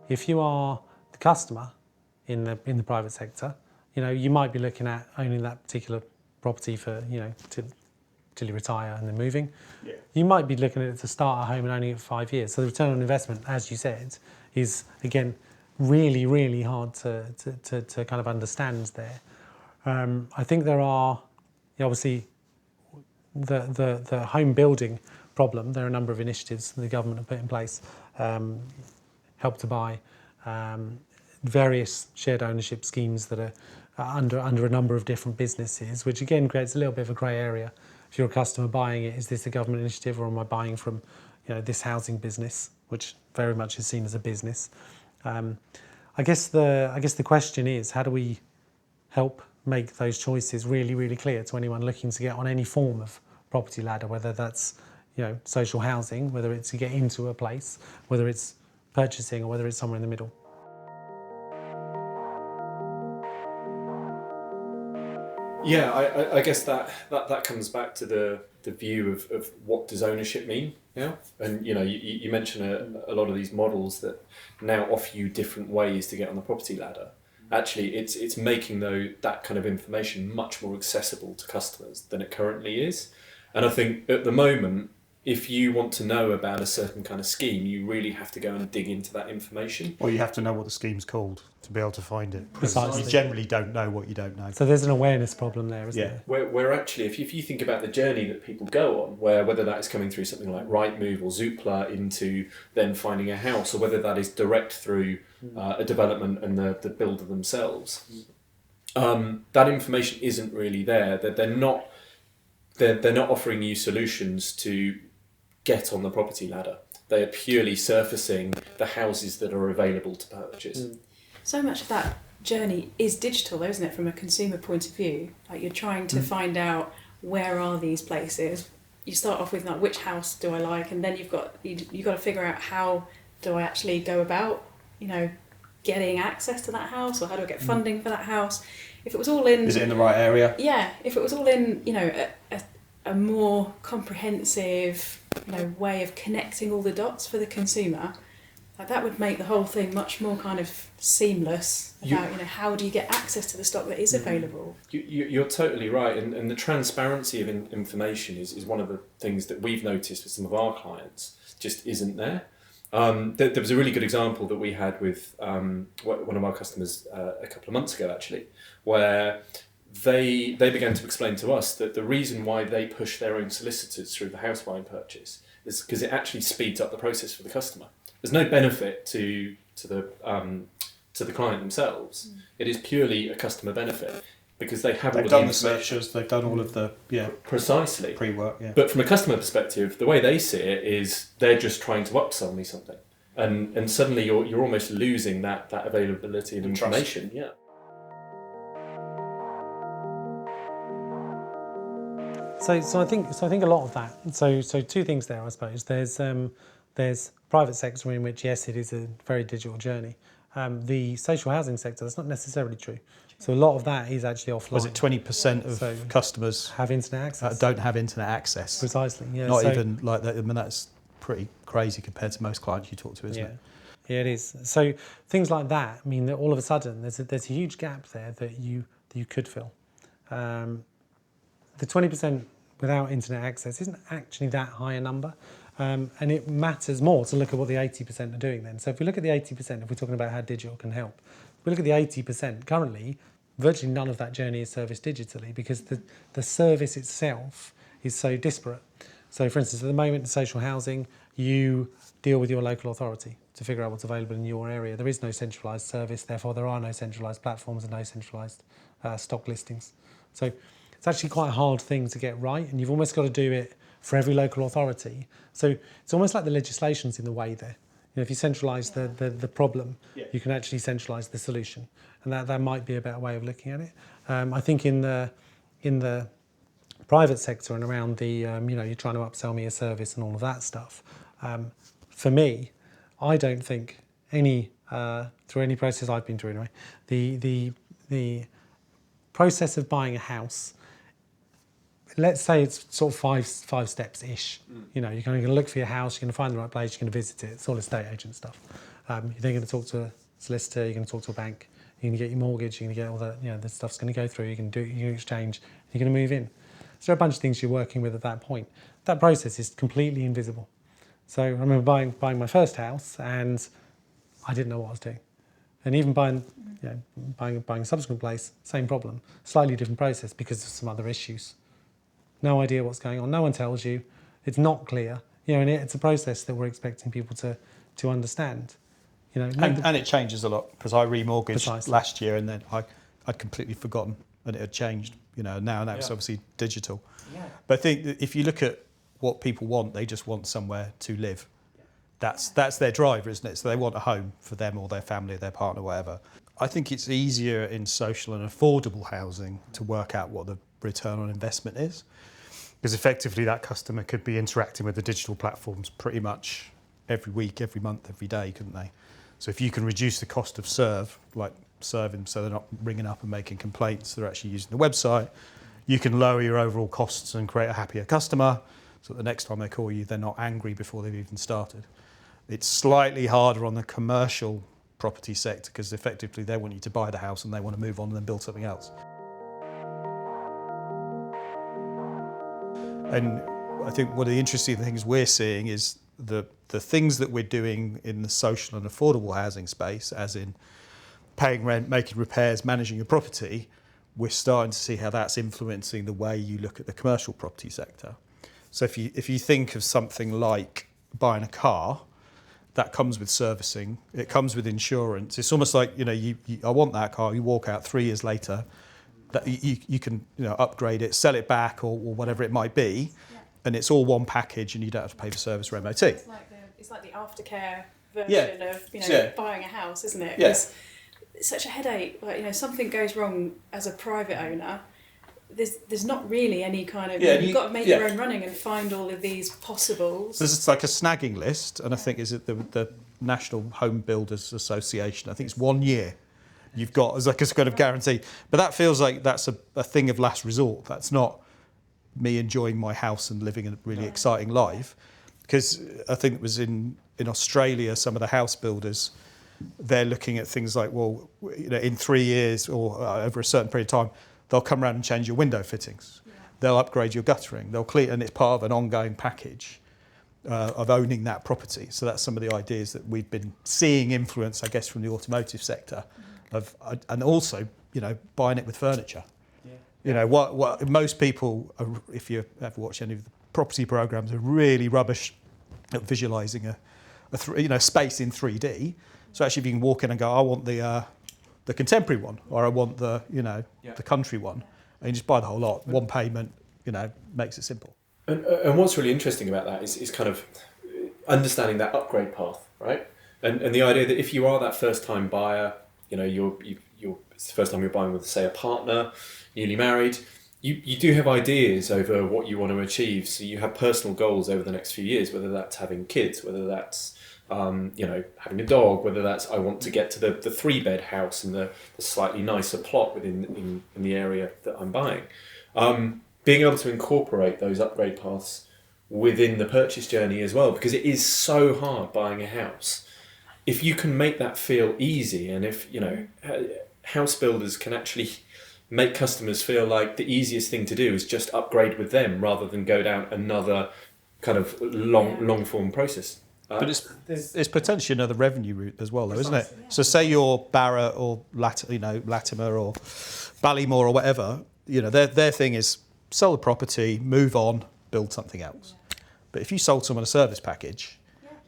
if you are the customer in the private sector, you might be looking at owning that particular property for till you retire and then moving. Yeah. You might be looking at it to start a home and owning it for 5 years. So the return on investment, as you said, is again really, really hard to kind of understand there. I think there are obviously the home building problem. There are a number of initiatives the government have put in place, Help to Buy, various shared ownership schemes that are under a number of different businesses, which again creates a little bit of a grey area. If you're a customer buying it, is this a government initiative or am I buying from this housing business, which very much is seen as a business? I guess the question is, how do we help make those choices really, really clear to anyone looking to get on any form of property ladder, whether that's social housing, whether it's to get into a place, whether it's purchasing or whether it's somewhere in the middle. Yeah, I guess that comes back to the view of what does ownership mean now? And you mentioned a lot of these models that now offer you different ways to get on the property ladder. Actually, it's making that kind of information much more accessible to customers than it currently is. And I think at the moment, if you want to know about a certain kind of scheme, you really have to go and dig into that information. Or you have to know what the scheme's called to be able to find it. Precisely. You generally don't know what you don't know. So there's an awareness problem there, isn't there? Where actually, if you think about the journey that people go on, whether that is coming through something like Rightmove or Zoopla into then finding a house, or whether that is direct through a development and the builder themselves, that information isn't really there. They're not offering you solutions to get on the property ladder. They are purely surfacing the houses that are available to purchase. So much of that journey is digital, though, isn't it, from a consumer point of view? Like, you're trying to find out where are these places. You start off with like, which house do I like, and then you've got to figure out how do I actually go about getting access to that house, or how do I get funding for that house. If it was all in, is it in the right area? Yeah, if it was all in a more comprehensive way of connecting all the dots for the consumer, like, that would make the whole thing much more kind of seamless about how do you get access to the stock that is available. You're totally right, and the transparency of information is one of the things that we've noticed with some of our clients just isn't there. There was a really good example that we had with one of our customers a couple of months ago, actually, where they began to explain to us that the reason why they push their own solicitors through the house buying purchase is because it actually speeds up the process for the customer. There's no benefit to the client themselves. It is purely a customer benefit because they've done the searches, they've done all of the precisely pre-work. Yeah. But from a customer perspective, the way they see it is they're just trying to upsell me something, and suddenly you're almost losing that availability of information. Yeah. So I think a lot of that. So two things there, I suppose. There's private sector in which, yes, it is a very digital journey. The social housing sector, that's not necessarily true. So a lot of that is actually offline. Was it 20% of customers have internet access? Don't have internet access? Precisely. Yeah. Not even like that. I mean, that's pretty crazy compared to most clients you talk to, isn't it? Yeah, it is. So things like that mean that all of a sudden there's a huge gap there that you could fill. The 20% without internet access isn't actually that high a number. And it matters more to look at what the 80% are doing then. So if we look at the 80%, if we're talking about how digital can help, if we look at the 80%, currently, virtually none of that journey is serviced digitally because the service itself is so disparate. So for instance, at the moment in social housing, you deal with your local authority to figure out what's available in your area. There is no centralised service, therefore there are no centralised platforms and no centralised stock listings. So it's actually quite a hard thing to get right, and you've almost got to do it for every local authority. So it's almost like the legislation's in the way there. If you centralise the problem, you can actually centralise the solution, and that might be a better way of looking at it. I think in the private sector and around the you're trying to upsell me a service and all of that stuff. For me, I don't think through any process I've been through anyway, the process of buying a house, let's say it's sort of five steps-ish. You're going to look for your house, you're going to find the right place, you're going to visit it. It's all estate agent stuff. You're then going to talk to a solicitor, you're going to talk to a bank, you're going to get your mortgage, you're going to get all the, the stuff's going to go through, you can exchange, you're going to move in. So there are a bunch of things you're working with at that point. That process is completely invisible. So I remember buying my first house and I didn't know what I was doing. And even buying a subsequent place, same problem, slightly different process because of some other issues. No idea what's going on, no one tells you, it's not clear, and it's a process that we're expecting people to understand. And it changes a lot because I remortgaged Precisely. last year and then I'd completely forgotten and it had changed. Now it's obviously digital. Yeah. But I think that if you look at what people want, they just want somewhere to live. That's their driver, isn't it? So they want a home for them or their family, their partner, whatever. I think it's easier in social and affordable housing to work out what the return on investment is, because effectively that customer could be interacting with the digital platforms pretty much every week, every month, every day, couldn't they? So if you can reduce the cost of serving so they're not ringing up and making complaints, they're actually using the website, you can lower your overall costs and create a happier customer, so that the next time they call you, they're not angry before they've even started. It's slightly harder on the commercial property sector because effectively they want you to buy the house and they want to move on and then build something else. And I think one of the interesting things we're seeing is the things that we're doing in the social and affordable housing space, as in paying rent, making repairs, managing your property, we're starting to see how that's influencing the way you look at the commercial property sector. So if you think of something like buying a car, that comes with servicing, it comes with insurance. It's almost like, I want that car, you walk out 3 years later, that you can upgrade it, sell it back or whatever it might be, and it's all one package and you don't have to pay for service or MOT. It's like the aftercare version of buying a house, isn't it? Yes. It's such a headache. Like, something goes wrong as a private owner. There's not really any kind of... you've got to make your own running and find all of these possibles. There's like a snagging list, and I think is it the National Home Builders Association. I think it's 1 year you've got as like a kind of guarantee. But that feels like that's a thing of last resort. That's not me enjoying my house and living a really exciting life. Because I think it was in Australia, some of the house builders, they're looking at things like, in 3 years or over a certain period of time, they'll come around and change your window fittings. Yeah. They'll upgrade your guttering. They'll clean, and it's part of an ongoing package of owning that property. So that's some of the ideas that we've been seeing influence, I guess, from the automotive sector, and also, buying it with furniture. Yeah. What most people, if you ever watch any of the property programs, are really rubbish at visualising a space in 3D. So actually, if you can walk in and go, I want the contemporary one, or I want the country one, and you just buy the whole lot, one payment, makes it simple. And what's really interesting about that is kind of understanding that upgrade path, right? And the idea that if you are that first time buyer, it's the first time you're buying with, say, a partner, newly married, you do have ideas over what you want to achieve. So you have personal goals over the next few years, whether that's having kids, whether that's having a dog, whether that's I want to get to the 3-bed house and the slightly nicer plot within in the area that I'm buying. Being able to incorporate those upgrade paths within the purchase journey as well, because it is so hard buying a house. If you can make that feel easy, and if house builders can actually make customers feel like the easiest thing to do is just upgrade with them rather than go down another kind of long form process. But it's potentially another revenue route as well, though, isn't it? Yeah. So say you're Barratt or Latimer or Ballymore or whatever, their thing is sell the property, move on, build something else. Yeah. But if you sold someone a service package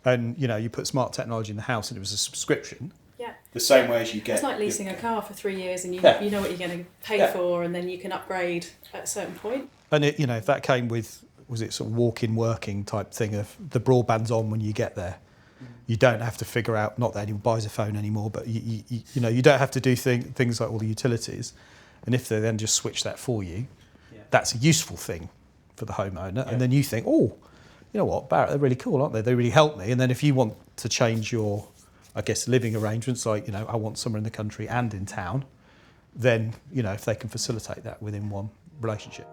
and you put smart technology in the house and it was a subscription, the same way as you get... It's like leasing a car for 3 years and you know what you're going to pay for, and then you can upgrade at a certain point. And if that came with... was it sort of walk-in working type thing of the broadband's on when you get there. You don't have to figure out, not that anyone buys a phone anymore, but you don't have to do things like all the utilities. And if they then just switch that for you, that's a useful thing for the homeowner. Yeah. And then you think, you know what, Barratt, they're really cool, aren't they? They really help me. And then if you want to change your, I guess, living arrangements, like, I want somewhere in the country and in town, then, if they can facilitate that within one relationship.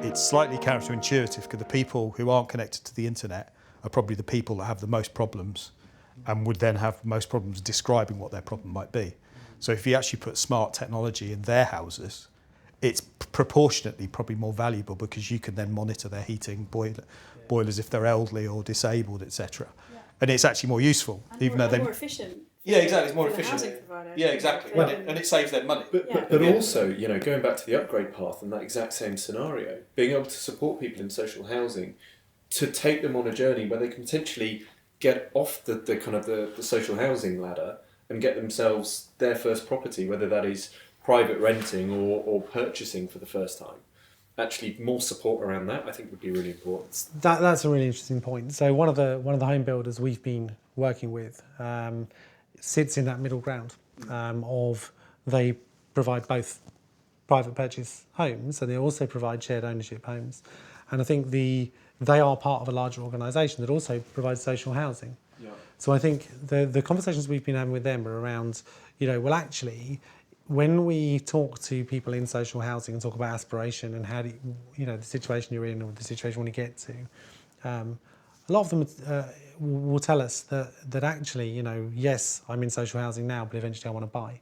It's slightly counterintuitive because the people who aren't connected to the internet are probably the people that have the most problems and would then have most problems describing what their problem might be. So if you actually put smart technology in their houses, it's proportionately probably more valuable because you can then monitor their heating, boilers if they're elderly or disabled, etc. Yeah. And it's actually more useful, And even more, though they more efficient. yeah, exactly. It's more for the efficient. housing provider. Yeah, exactly. Well, And it saves them money. But also, you know, going back to the upgrade path and that exact same scenario, being able to support people in social housing to take them on a journey where they can potentially get off the kind of the social housing ladder and get themselves their first property, whether that is private renting or purchasing for the first time. Actually, more support around that, I think, would be really important. That's a really interesting point. So one of the home builders we've been working with sits in that middle ground of they provide both private purchase homes and they also provide shared ownership homes. And I think they are part of a larger organisation that also provides social housing. Yeah. So I think the conversations we've been having with them are around, you know, well, actually, when we talk to people in social housing and talk about aspiration and how do you know, the situation you're in or the situation you want to get to, a lot of them will tell us that actually, you know, yes, I'm in social housing now, but eventually I want to buy.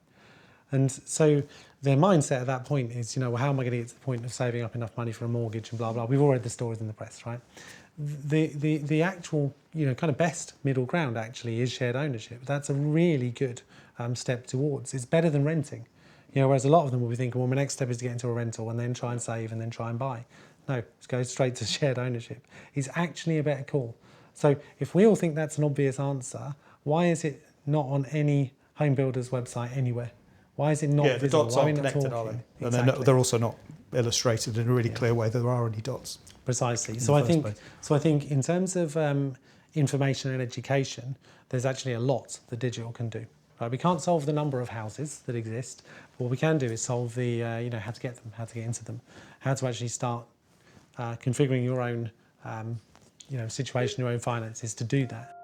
And so their mindset at that point is, you know, well, how am I going to get to the point of saving up enough money for a mortgage and blah, blah. We've all read the stories in the press, right? The actual, you know, kind of best middle ground actually is shared ownership. That's a really good step towards. It's better than renting. You know, whereas a lot of them will be thinking, well, my next step is to get into a rental and then try and save and then try and buy. No, let's go straight to shared ownership. It's actually a better call. So if we all think that's an obvious answer, why is it not on any home builder's website anywhere? Why is it not the visible? dots Why are aren't we not connected, are talking? they? Exactly. And they're also not illustrated in a really clear way that there are any dots. Precisely. in So the I first think place. so I think in terms of information and education, there's actually a lot that digital can do. Right? We can't solve the number of houses that exist. But what we can do is solve the you know, how to get them, how to get into them, how to actually start configuring your own you know, situation, your own finances to do that.